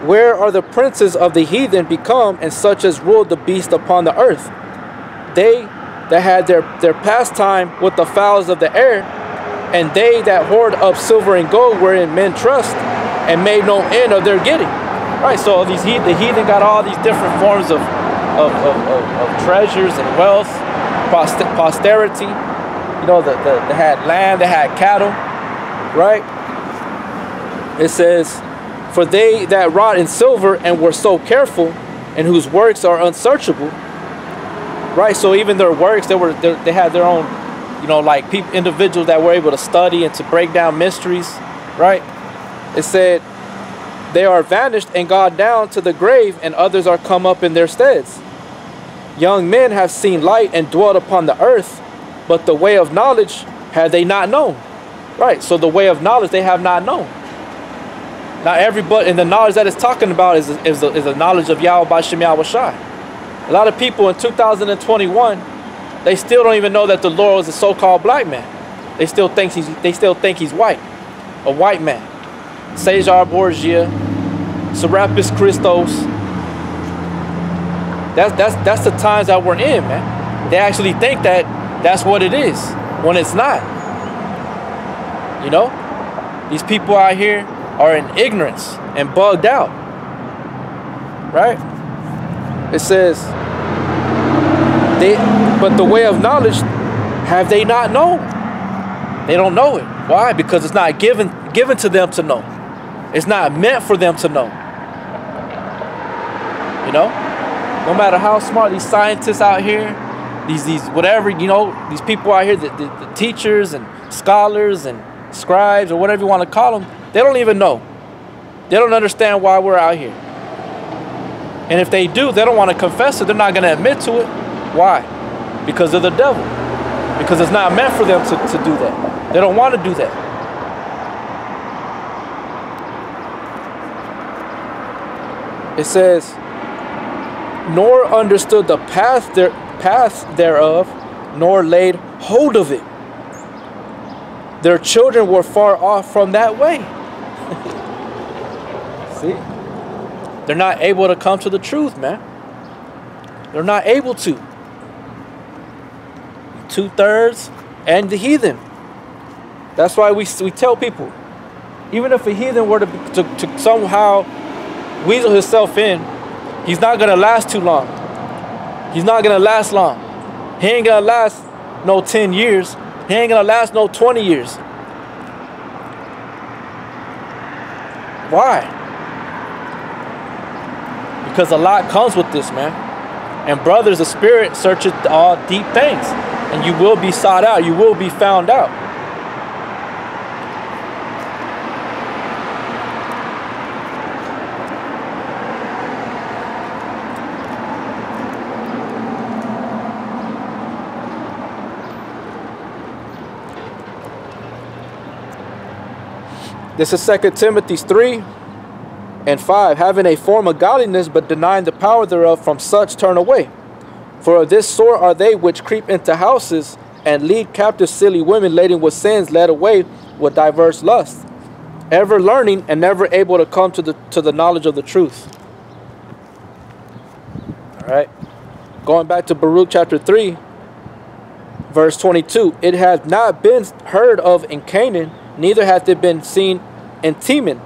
Where are the princes of the heathen become, and such as ruled the beast upon the earth? They that had their pastime with the fowls of the air, and they that hoard up silver and gold wherein men trust, and made no end of their getting. Right, so the heathen got all these different forms of treasures and wealth, posterity. You know, they had land, they had cattle, right? It says, for they that wrought in silver and were so careful, and whose works are unsearchable. Right, so even their works, they had their own, you know, like individuals that were able to study and to break down mysteries, right? It said, they are vanished and gone down to the grave, and others are come up in their steads. Young men have seen light and dwelt upon the earth, but the way of knowledge have they not known. Right, so the way of knowledge they have not known. Now everybody, and the knowledge that it's talking about is the knowledge of Yahweh B'Shem Yahweh Shai. A lot of people in 2021, they still don't even know that the Lord was a so-called black man. They still think he's white, a white man. Cesar Borgia, Serapis Christos. That's the times that we're in, man. They actually think that that's what it is when it's not. You know, these people out here are in ignorance and bugged out. Right? It says, but the way of knowledge have they not known. They don't know it. Why? Because it's not given to them to know. It's not meant for them to know. You know? No matter how smart these scientists out here, these whatever, you know, these people out here, the teachers and scholars and scribes or whatever you want to call them, they don't even know. They don't understand why we're out here. And if they do, they don't want to confess it. They're not going to admit to it. Why? Because of the devil. Because it's not meant for them to do that. They don't want to do that. It says, nor understood the path thereof, nor laid hold of it. Their children were far off from that way. See? They're not able to come to the truth, man. They're not able to. 2/3 and the heathen. That's why we tell people, even if a heathen were to somehow weasel himself in, he's not going to last too long. He's not going to last long. He ain't going to last no 10 years. He ain't going to last no 20 years. Why? Because a lot comes with this, man. And brothers, the spirit searches all deep things. And you will be sought out. You will be found out. This is 2 Timothy 3:5. Having a form of godliness, but denying the power thereof, from such turn away. For of this sort are they which creep into houses, and lead captive silly women laden with sins, led away with diverse lusts, ever learning and never able to come to the knowledge of the truth. All right. Going back to Baruch chapter 3, verse 22. It hath not been heard of in Canaan, neither hath it been seen in Teman.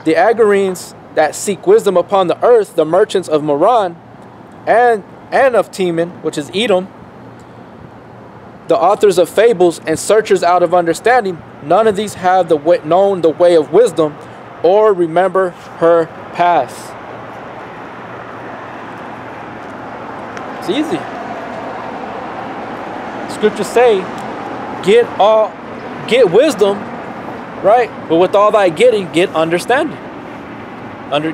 The Agarenes that seek wisdom upon the earth, the merchants of Moran and of Teman, which is Edom, the authors of fables and searchers out of understanding, none of these have known the way of wisdom, or remember her paths. It's easy. Scriptures say, get wisdom, right? But with all thy getting, get understanding.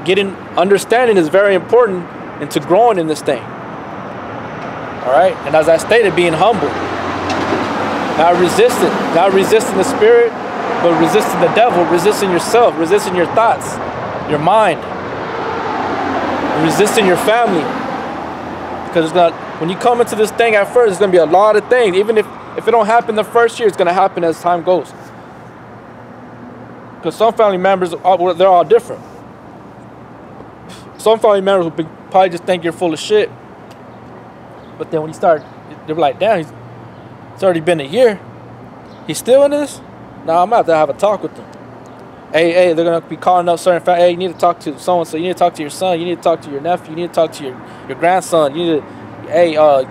Getting understanding is very important into growing in this thing. All right? And as I stated, being humble. Not resisting the spirit, but resisting the devil, resisting yourself, resisting your thoughts, your mind, resisting your family. Because when you come into this thing at first, there's going to be a lot of things. Even if it don't happen the first year, it's going to happen as time goes. Because some family members, they're all different. some family members will probably just think you're full of shit. But then when you start, they're like, damn, it's already been a year. He's still in this? Nah, I'm about to have a talk with them. Hey, they're going to be calling up certain family. Hey, you need to talk to so-and-so. You need to talk to your son. You need to talk to your nephew. You need to talk to your grandson. You need to,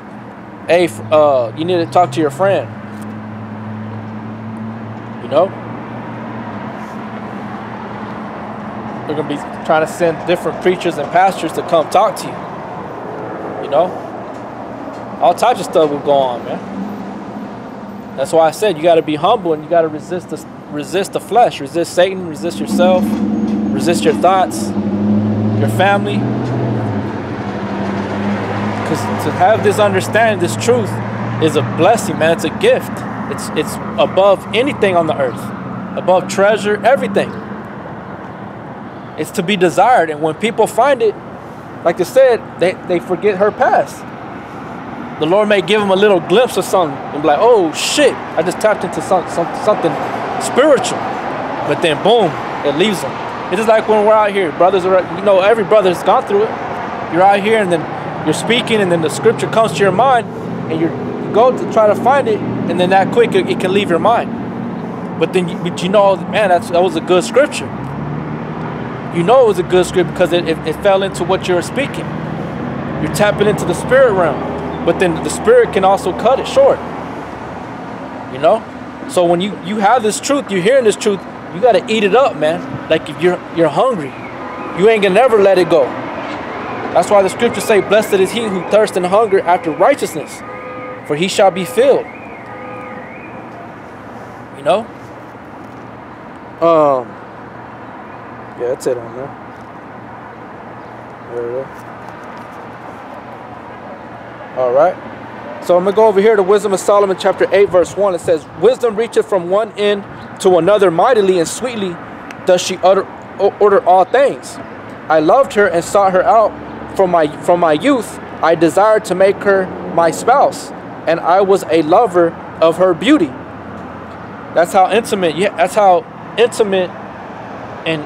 you need to talk to your friend. You know? They're going to be trying to send different preachers and pastors to come talk to you. You know? All types of stuff will go on, man. That's why I said you got to be humble and you got to resist the flesh. Resist Satan. Resist yourself. Resist your thoughts. Your family. Because to have this understanding, this truth, is a blessing, man. It's a gift. It's above anything on the earth. Above treasure, everything. It's to be desired. And when people find it, like I said, they forget her past. The Lord may give them a little glimpse of something and be like, oh shit, I just tapped into something spiritual. But then boom, it leaves them. It's just like when we're out here, brothers are, every brother's gone through it. You're out here and then you're speaking and then the scripture comes to your mind and you go to try to find it and then that quick it can leave your mind. But then man, that was a good scripture. You know it was a good scripture because it fell into what you're speaking. You're tapping into the spirit realm. But then the spirit can also cut it short. So when you have this truth, you're hearing this truth, you got to eat it up, man. Like if you're hungry, you ain't gonna never let it go. That's why the scriptures say, blessed is he who thirsts and hunger after righteousness, for he shall be filled. Yeah, that's it on there. There it is. All right. So I'm going to go over here to Wisdom of Solomon chapter 8 verse 1. It says, wisdom reacheth from one end to another mightily and sweetly does she order all things. I loved her and sought her out from my youth. I desired to make her my spouse, and I was a lover of her beauty. That's how intimate. Yeah, that's how intimate and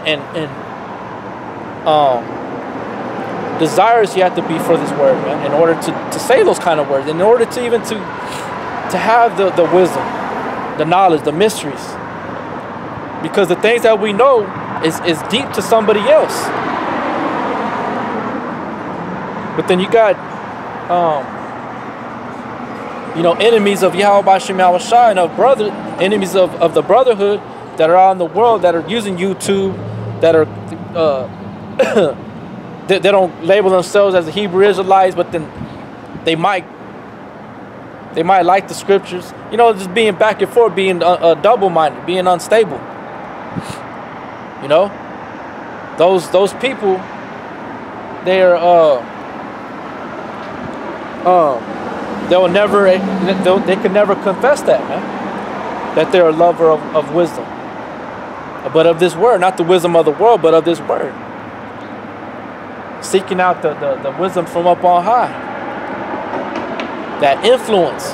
desires you have to be for this word, man, in order to say those kind of words, in order to even to have the wisdom, the knowledge, the mysteries. Because the things that we know is deep to somebody else. But then you got enemies of Yahweh B'Shem Yahushua and of enemies of the brotherhood that are out in the world that are using YouTube, that are they don't label themselves as the Hebrew Israelites, but then they might like the scriptures. Just being back and forth, being double-minded, being unstable. Those people, they can never confess that, man, that they're a lover of wisdom, but of this word, not the wisdom of the world, but of this word. Seeking out the wisdom from up on high. That influence.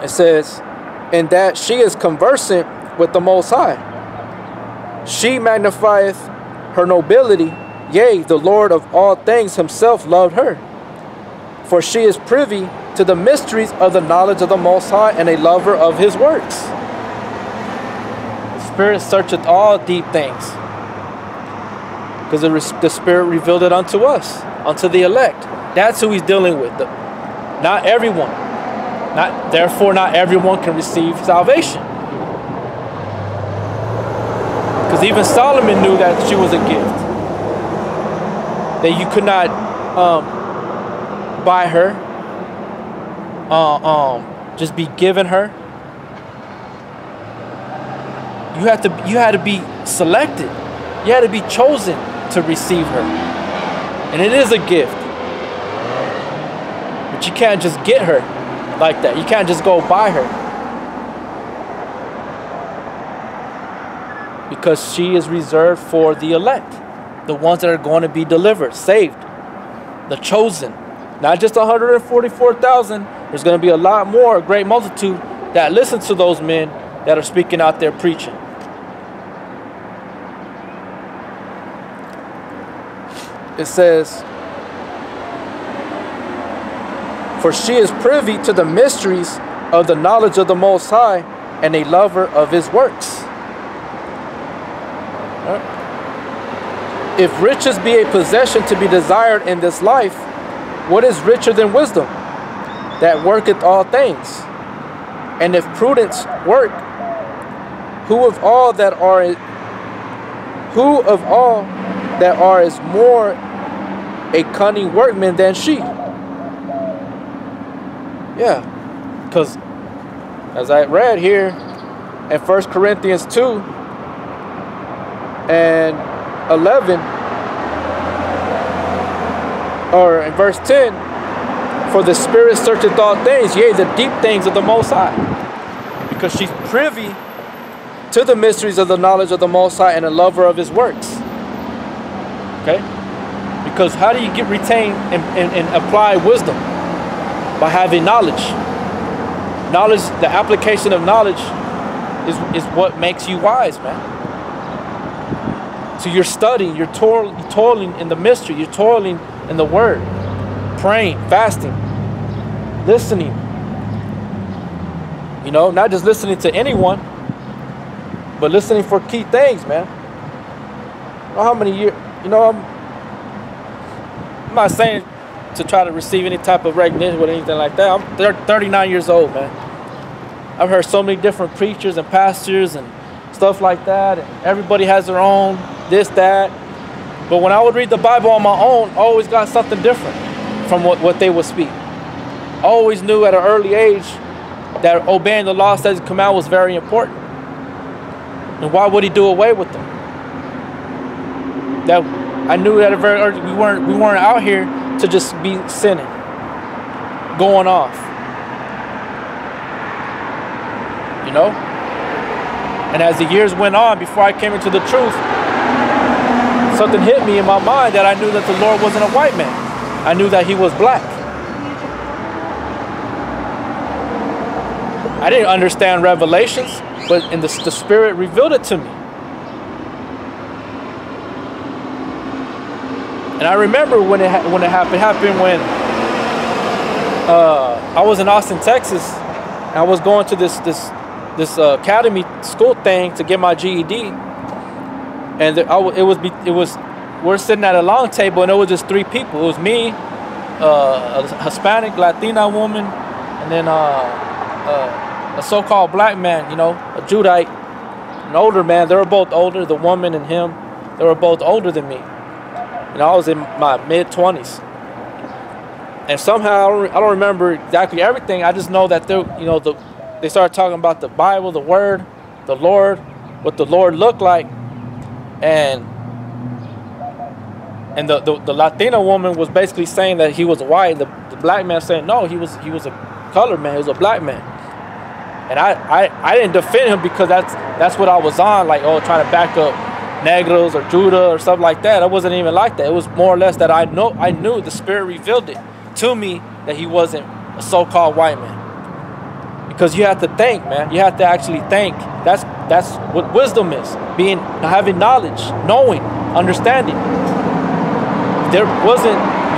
It says, in that she is conversant with the Most High. She magnifieth her nobility. Yea, the Lord of all things himself loved her. For she is privy to the mysteries of the knowledge of the Most High and a lover of his works. The Spirit searcheth all deep things. Because the Spirit revealed it unto us, unto the elect. That's who he's dealing with. Not everyone. Therefore, not everyone can receive salvation. Because even Solomon knew that she was a gift. That you could not buy her, just be given her. You had to be selected. You had to be chosen to receive her. And it is a gift. But you can't just get her like that. You can't just go buy her. Because she is reserved for the elect. The ones that are going to be delivered, saved. The chosen. Not just 144,000. There's going to be a lot more, a great multitude that listen to those men that are speaking out there preaching. it says, for she is privy to the mysteries of the knowledge of the Most High, and a lover of his works. Right? If riches be a possession to be desired in this life, what is richer than wisdom, that worketh all things? And if prudence work, who of all that are is more a cunning workman than she? Yeah, because as I read here in 1 Corinthians 2 and 11, or in verse 10, for the Spirit searcheth all things, yea, the deep things of the Most High. Because she's privy to the mysteries of the knowledge of the Most High and a lover of his works. Okay? Because how do you retain and apply wisdom? By having knowledge. Knowledge, the application of knowledge is what makes you wise, man. So you're studying, you're toiling in the mystery, you're toiling in the word, praying, fasting, listening. You know, not just listening to anyone, but listening for key things, man. I don't know how many years, you know, I'm not saying to try to receive any type of recognition with anything like that. I'm 39 years old, man. I've heard so many different preachers and pastors and stuff like that, and everybody has their own this, that. But when I would read the Bible on my own, I always got something different from what they would speak. I always knew at an early age that obeying the law, statutes, and command was very important. And why would he do away with them? That I knew at a very early, we weren't out here to just be sinning, going off, you know. And as the years went on, before I came into the truth, something hit me in my mind that I knew that the Lord wasn't a white man. I knew that he was black. I didn't understand Revelations, but the Spirit revealed it to me. And I remember when it happened when I was in Austin, Texas, and I was going to this academy school thing to get my GED, and we're sitting at a long table, and it was just 3 people. It was me, a Hispanic Latina woman, and then a so-called black man, you know, a Judite, an older man. They were both older, the woman and him. They were both older than me. And I was in my mid-20s. And somehow, I don't remember exactly everything. I just know that they started talking about the Bible, the Word, the Lord, what the Lord looked like. And the Latina woman was basically saying that he was white. The black man saying, no, he was a colored man. He was a black man. And I didn't defend him because that's what I was on, like, trying to back up Negros or Judah or something like that. It wasn't even like that. It was more or less that I knew the Spirit revealed it to me that he wasn't a so-called white man. Because you have to think, man. You have to actually think. That's what wisdom is. Having knowledge, knowing, understanding. You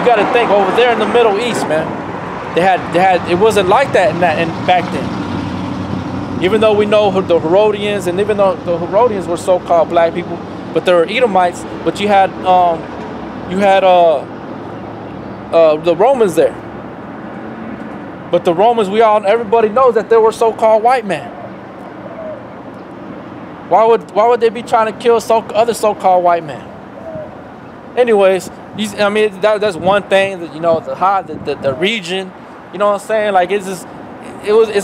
got to think over there in the Middle East, man. It wasn't like that back then. Even though we know the Herodians, and even though the Herodians were so-called black people, but they were Edomites. But you had the Romans there. But the Romans, everybody knows that they were so-called white men. Why would they be trying to kill other so-called white men? Anyways, I mean that's one thing that, you know, the region, you know what I'm saying? Like it's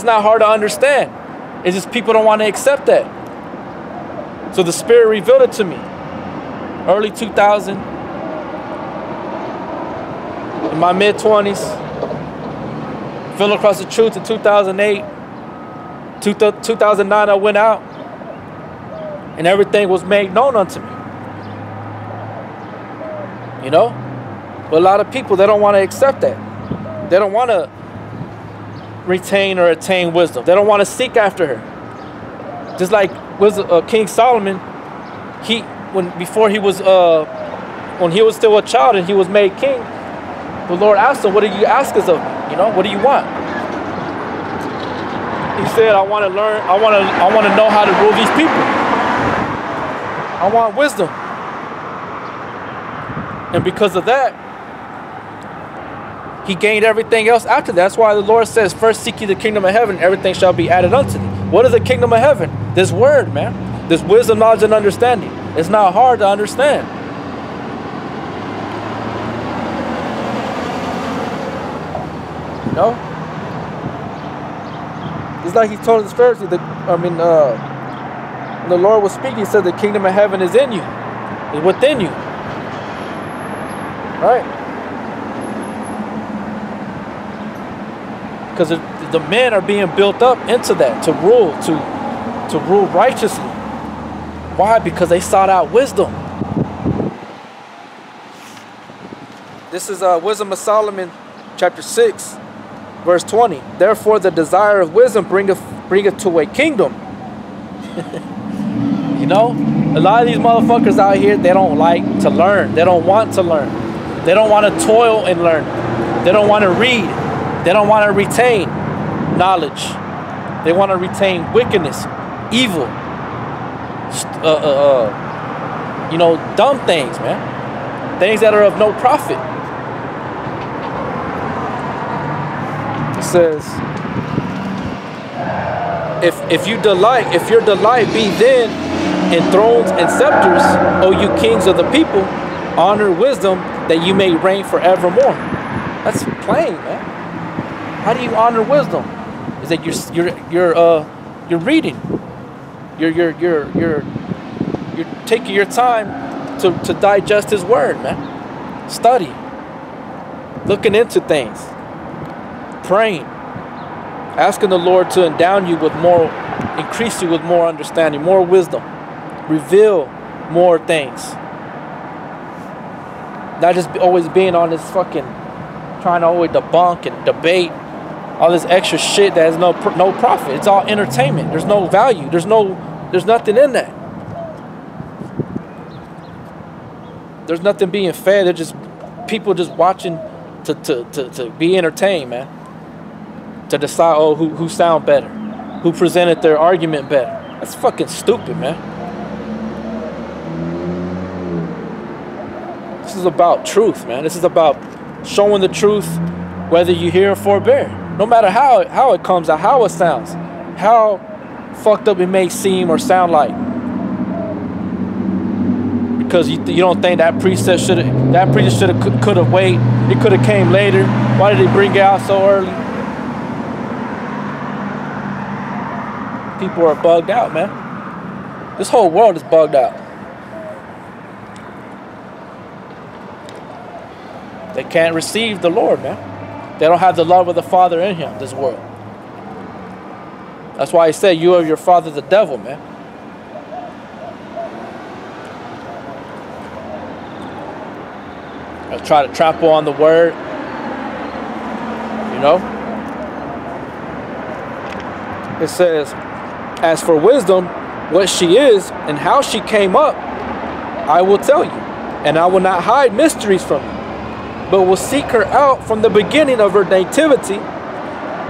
not hard to understand. It's just people don't want to accept that. So the Spirit revealed it to me. Early 2000, in my mid-20s, fell across the truth in 2008. 2009 I went out, and everything was made known unto me. You know? But a lot of people, they don't want to accept that. They don't want to retain or attain wisdom. They don't want to seek after her. Just like King Solomon, before he was when he was still a child and he was made king, the Lord asked him, what do you ask us of me? You know, what do you want? He said, I want to learn, I want to know how to rule these people. I want wisdom. And because of that, he gained everything else after that. That's why the Lord says, first seek ye the kingdom of heaven, everything shall be added unto thee. What is the kingdom of heaven? This word, man. This wisdom, knowledge, and understanding. It's not hard to understand. You know? It's like he told his Pharisees, when the Lord was speaking, he said the kingdom of heaven is in you. It's within you. Right? Because the men are being built up into that, to rule righteously. Why? Because they sought out wisdom. This is Wisdom of Solomon, chapter 6, verse 20. Therefore the desire of wisdom bringeth to a kingdom. You know, a lot of these motherfuckers out here, they don't like to learn. They don't want to learn. They don't want to toil and learn. They don't want to read. They don't want to retain knowledge. They want to retain wickedness, evil, you know, dumb things, man. Things that are of no profit. It says, if your delight be then in thrones and scepters, O you kings of the people, honor wisdom that you may reign forevermore. That's plain, man. How do you honor wisdom? Is that you're reading. You're taking your time to digest his word, man. Study. Looking into things. Praying. Asking the Lord to endow you with more, increase you with more understanding, more wisdom. Reveal more things. Not just always being on this fucking, trying to always debunk and debate all this extra shit that has no profit. It's all entertainment. There's no value. There's nothing in that. There's nothing being fed. They're just people just watching to be entertained, man. To decide, oh, who sound better, who presented their argument better. That's fucking stupid, man. This is about truth, man. This is about showing the truth, whether you hear or forbear. No matter how it comes out, how it sounds, how fucked up it may seem or sound like. Because you don't think that preacher could have waited. It could have came later. Why did they bring it out so early? People are bugged out, man. This whole world is bugged out. They can't receive the Lord, man. They don't have the love of the Father in him, this world. That's why he said, you are your father the devil, man. They'll try to trample on the word. You know? It says, as for wisdom, what she is and how she came up, I will tell you. And I will not hide mysteries from you, but will seek her out from the beginning of her nativity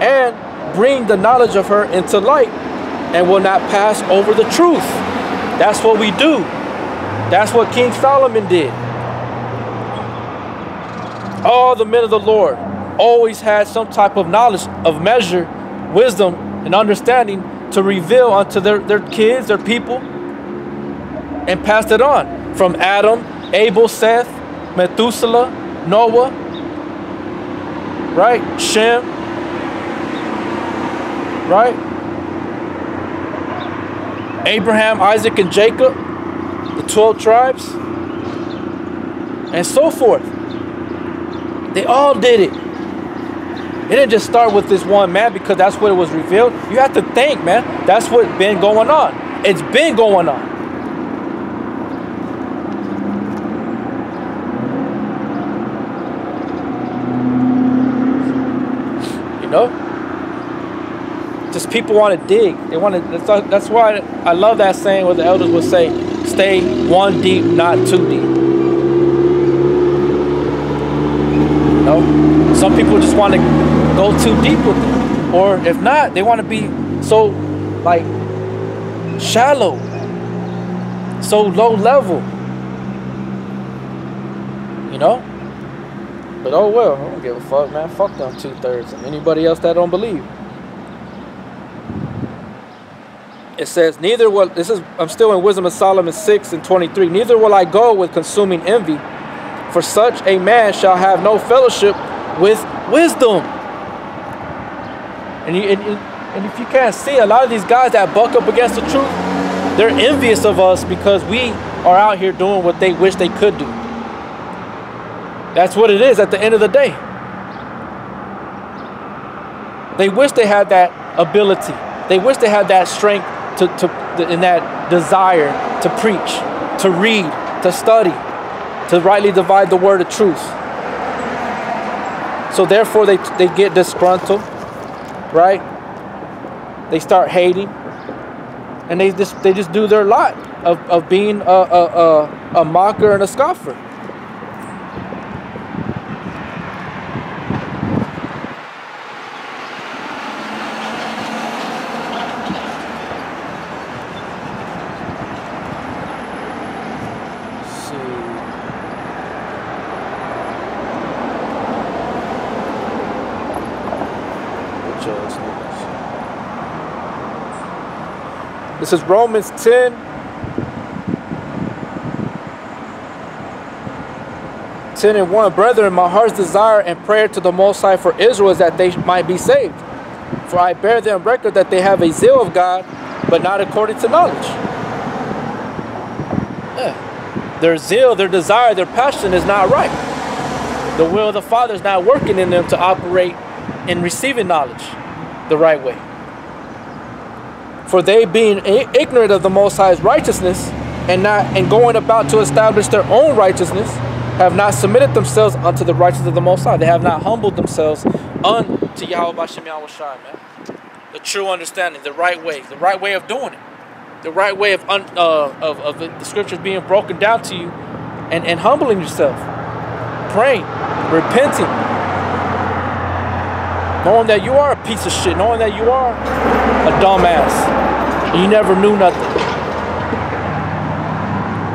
and bring the knowledge of her into light, and will not pass over the truth. That's what we do. That's what King Solomon did. All the men of the Lord always had some type of knowledge, of measure, wisdom, and understanding to reveal unto their kids, their people, and passed it on. From Adam, Abel, Seth, Methuselah, Noah, right? Shem, right? Abraham, Isaac, and Jacob, the 12 tribes, and so forth. They all did it. It didn't just start with this one man because that's what it was revealed. You have to think, man. That's what's been going on. It's been going on. You know? Just people want to dig. They want to. That's why I love that saying where the elders would say, "Stay one deep, not too deep." know, some people just want to go too deep with it, or if not, they want to be so like shallow, so low level, you know. But oh well, I don't give a fuck, man. Fuck them 2/3 and anybody else that don't believe. It says, neither will, this is, I'm still in Wisdom of Solomon 6:23. Neither will I go with consuming envy, for such a man shall have no fellowship with wisdom. And if you can't see, a lot of these guys that buck up against the truth, they're envious of us because we are out here doing what they wish they could do. That's what it is at the end of the day. They wish they had that ability. They wish they had that strength and that desire to preach, to read, to study, to rightly divide the word of truth. So therefore they get disgruntled, right? They start hating, and they just do their lot of being a mocker and a scoffer. This is Romans 10. 10:1. Brethren, my heart's desire and prayer to the Most High for Israel is that they might be saved. For I bear them record that they have a zeal of God, but not according to knowledge. Their zeal, their desire, their passion is not right. The will of the Father is not working in them to operate in receiving knowledge the right way. For they, being ignorant of the Most High's righteousness and going about to establish their own righteousness, have not submitted themselves unto the righteousness of the Most High. They have not humbled themselves unto Yahweh Bashem Yahweh Shai, man. The true understanding, the right way of doing it, the right way of the scriptures being broken down to you, and humbling yourself, praying, repenting, knowing that you are a piece of shit, knowing that you are a dumbass, and you never knew nothing.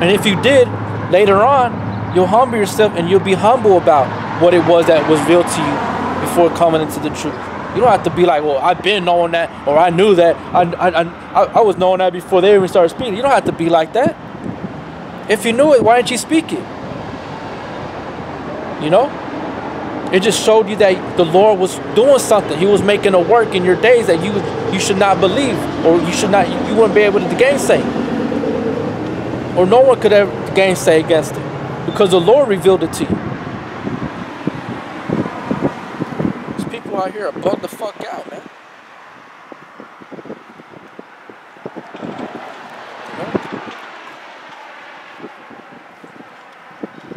And if you did, later on, you'll humble yourself and you'll be humble about what it was that was revealed to you before coming into the truth. You don't have to be like, well, I've been knowing that, or I knew that, I was knowing that before they even started speaking. You don't have to be like that. If you knew it, why didn't you speak it? You know? It just showed you that the Lord was doing something. He was making a work in your days that you should not believe, or you wouldn't be able to gainsay, or no one could ever gainsay against it, because the Lord revealed it to you. These people out here are bugged the fuck out, man.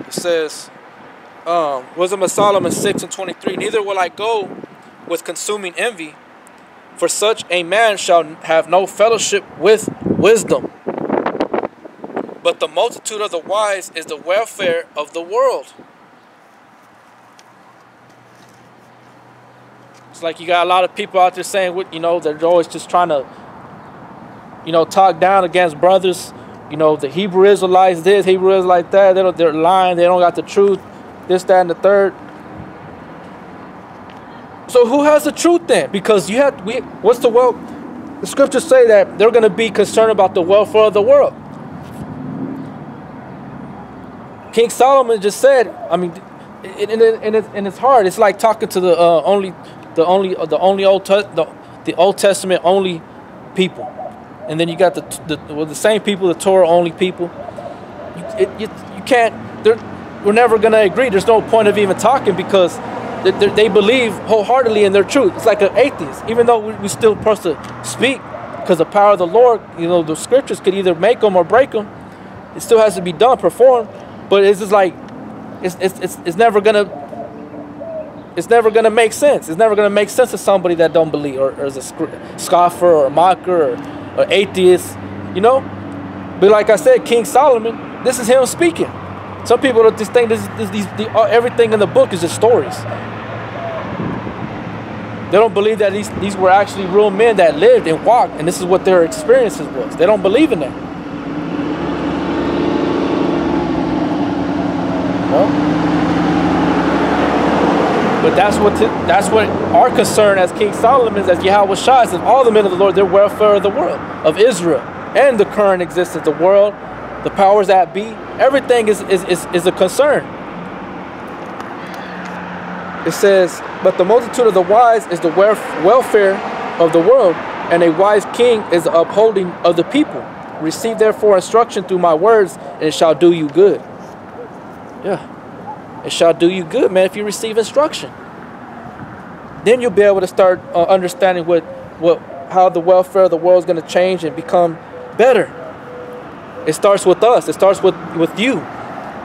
It says, Wisdom of Solomon 6:23. Neither will I go with consuming envy, for such a man shall have no fellowship with wisdom. But the multitude of the wise is the welfare of the world. It's like you got a lot of people out there saying, you know, they're always just trying to, you know, talk down against brothers. You know, the Hebrew Israelites this, Hebrew Israelites that. They're lying. They don't got the truth. This, that, and the third. So who has the truth then? Because what's the wealth? The scriptures say that they're going to be concerned about the welfare of the world. King Solomon just said, I mean, and it's hard. It's like talking to the Old Testament only people, and then you got the same people, the Torah only people. You can't. We're never gonna agree. There's no point of even talking, because they believe wholeheartedly in their truth. It's like an atheist, even though we still supposed to speak, because the power of the Lord, you know, the scriptures could either make them or break them. It still has to be done, performed. But it's just like it's never gonna make sense. It's never gonna make sense to somebody that don't believe, or is a scoffer or a mocker or atheist, you know. But like I said, King Solomon, this is him speaking. Some people just think everything in the book is just stories. They don't believe that these were actually real men that lived and walked, and this is what their experiences was. They don't believe in that. Well, but that's what our concern as King Solomon is, as Yahweh Shai says, all the men of the Lord, their welfare of the world, of Israel, and the current existence, the world, the powers that be, everything is a concern. It says, but the multitude of the wise is the welfare of the world, and a wise king is the upholding of the people. Receive therefore instruction through my words, and it shall do you good. Yeah, it shall do you good, man, if you receive instruction. Then you'll be able to start understanding how the welfare of the world is going to change and become better. It starts with us. It starts with you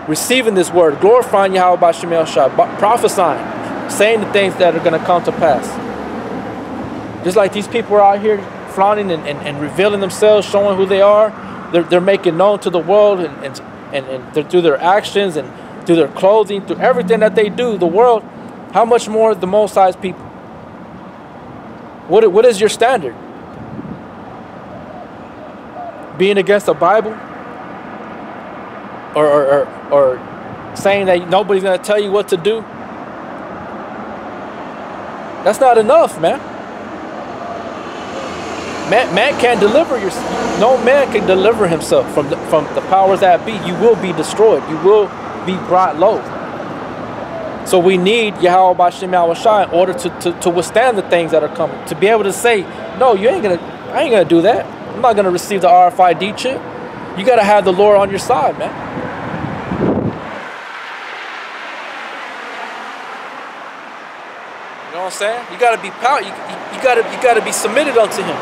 receiving this word, glorifying Yahweh B'Shem El Shai, prophesying, saying the things that are going to come to pass. Just like these people are out here flaunting and revealing themselves, showing who they are. They're making known to the world and through their actions and through their clothing, through everything that they do, the world. How much more the Most High's people? What is your standard? Being against the Bible? Or saying that nobody's going to tell you what to do? That's not enough, man. Man can't deliver yourself. No man can deliver himself from the powers that be. You will be destroyed. You will be brought low. So we need Yahweh B'Shem Yahweh Shai in order to withstand the things that are coming. To be able to say, no, I ain't gonna do that. I'm not gonna receive the RFID chip. You gotta have the Lord on your side, man. You know what I'm saying? You gotta be power. You gotta be submitted unto Him.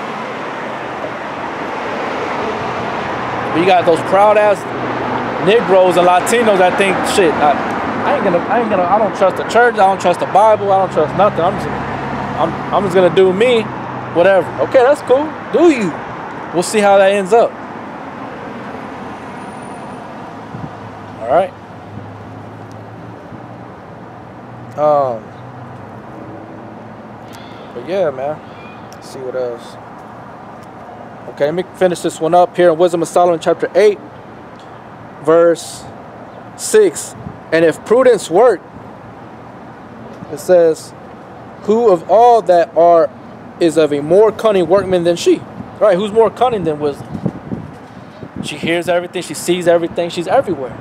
But you got those proud ass Negroes and Latinos that think, shit, I don't trust the church, I don't trust the Bible, I don't trust nothing. I'm just gonna do me, whatever. Okay, that's cool. Do you? We'll see how that ends up. All right. But yeah, man. Let's see what else. Okay, let me finish this one up here in Wisdom of Solomon chapter 8, verse 6. And if prudence work, it says, who of all that are is of a more cunning workman than she? Right? Who's more cunning than wisdom? She hears everything, she sees everything, she's everywhere.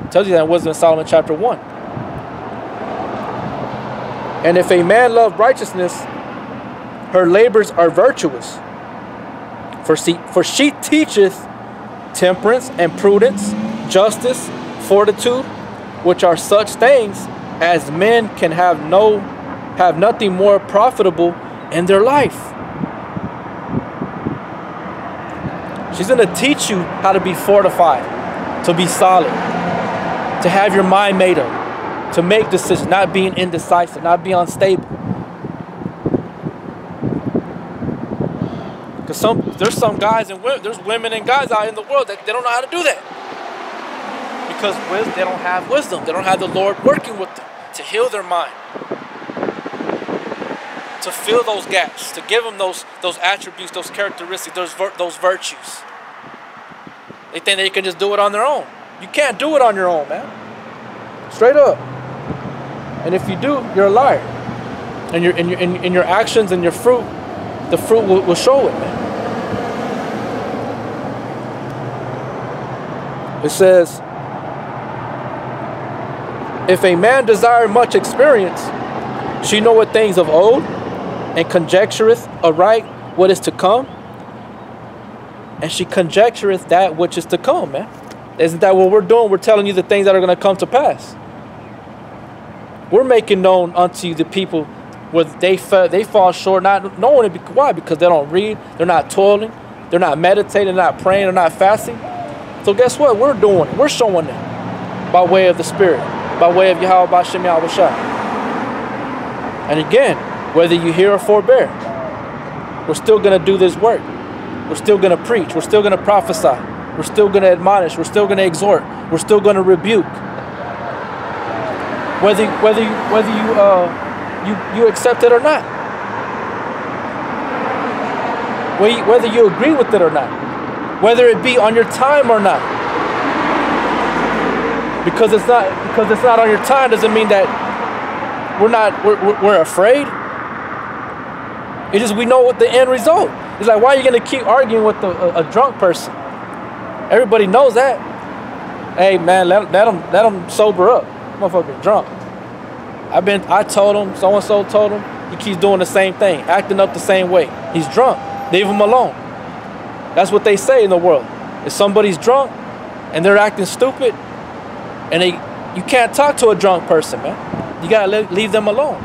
It tells you that in Wisdom of Solomon chapter 1. And if a man love righteousness, her labors are virtuous. For she teacheth temperance and prudence, justice, fortitude, which are such things as men can have nothing more profitable in their life. She's going to teach you how to be fortified, to be solid, to have your mind made up, to make decisions, not being indecisive, not being unstable. Because there's some guys and women, there's women and guys out in the world that they don't know how to do that. Because they don't have wisdom. They don't have the Lord working with them to heal their mind, to fill those gaps, to give them those attributes, those characteristics, those virtues. They think they can just do it on their own. You can't do it on your own, man. Straight up. And if you do, you're a liar. And in your actions and your fruit, the fruit will show it, man. It says, if a man desire much experience, she knoweth things of old, and conjectureth aright what is to come. And she conjectureth that which is to come, man. Isn't that what we're doing? We're telling you the things that are going to come to pass. We're making known unto you the people where they fall short, not knowing it. Why? Because they don't read, they're not toiling, they're not meditating, they're not praying, they're not fasting. So guess what? We're doing it. We're showing them by way of the Spirit, by way of Yahweh B'Shem Yahweh Shai. And again, whether you hear or forbear, we're still going to do this work. We're still going to preach. We're still going to prophesy. We're still going to admonish. We're still going to exhort. we're still going to rebuke. Whether you accept it or not. Whether you agree with it or not. Whether it be on your time or not. Because it's not on your time doesn't mean that we're afraid. It's just we know what the end result. It's like, why are you gonna keep arguing with a drunk person? Everybody knows that. Hey man, let him sober up. Motherfucker drunk. I told him, so and so told him, he keeps doing the same thing, acting up the same way. He's drunk. Leave him alone. That's what they say in the world. If somebody's drunk and they're acting stupid, and you can't talk to a drunk person, man. You gotta leave them alone.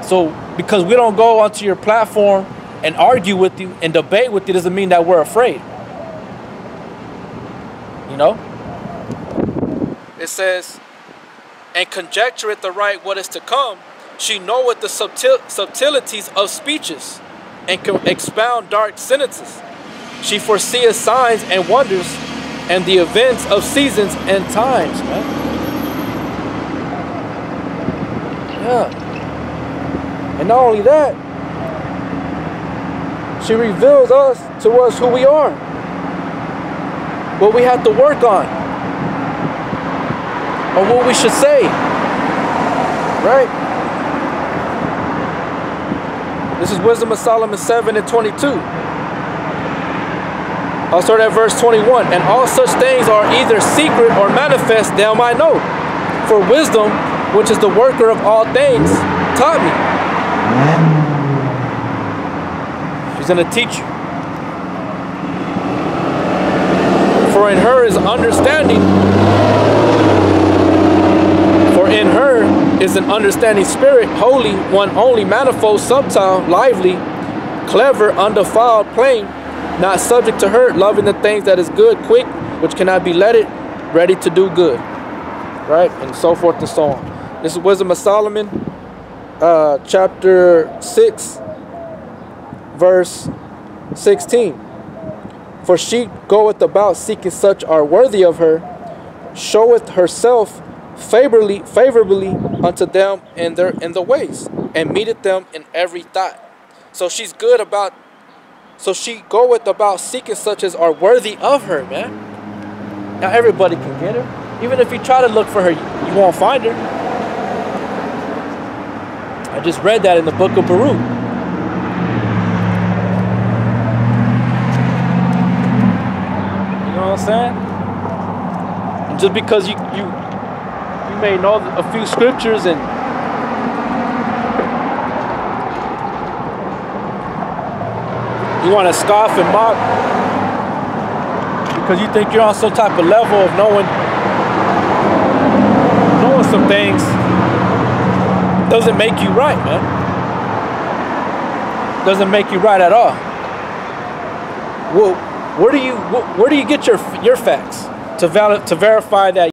So because we don't go onto your platform and argue with you and debate with you doesn't mean that we're afraid. You know? It says, and conjectureth aright what is to come, she knoweth the subtleties of speeches, and can expound dark sentences. She foreseeth signs and wonders, and the events of seasons and times, man. Yeah. And not only that, she reveals to us who we are, what we have to work on, or what we should say, right? This is Wisdom of Solomon 7:22. I'll start at verse 21. And all such things are either secret or manifest, them I know. For wisdom, which is the worker of all things, taught me. She's going to teach you. For in her is understanding. For in her is an understanding spirit, holy, one only, manifold, subtile, lively, clever, undefiled, plain, not subject to hurt, loving the things that is good, quick, which cannot be letted, ready to do good. Right? And so forth and so on. This is Wisdom of Solomon, chapter 6, verse 16. For she goeth about seeking such are worthy of her, showeth herself favorably unto them in the ways, and meeteth them in every thought. So she's good about. So she goeth about seeking such as are worthy of her, man. Now everybody can get her. Even if you try to look for her, you won't find her. I just read that in the book of Baruch. You know what I'm saying? And just because you may know a few scriptures and you want to scoff and mock because you think you're on some type of level of knowing some things, doesn't make you right, man. Doesn't make you right at all. Well, where do you get your facts to verify that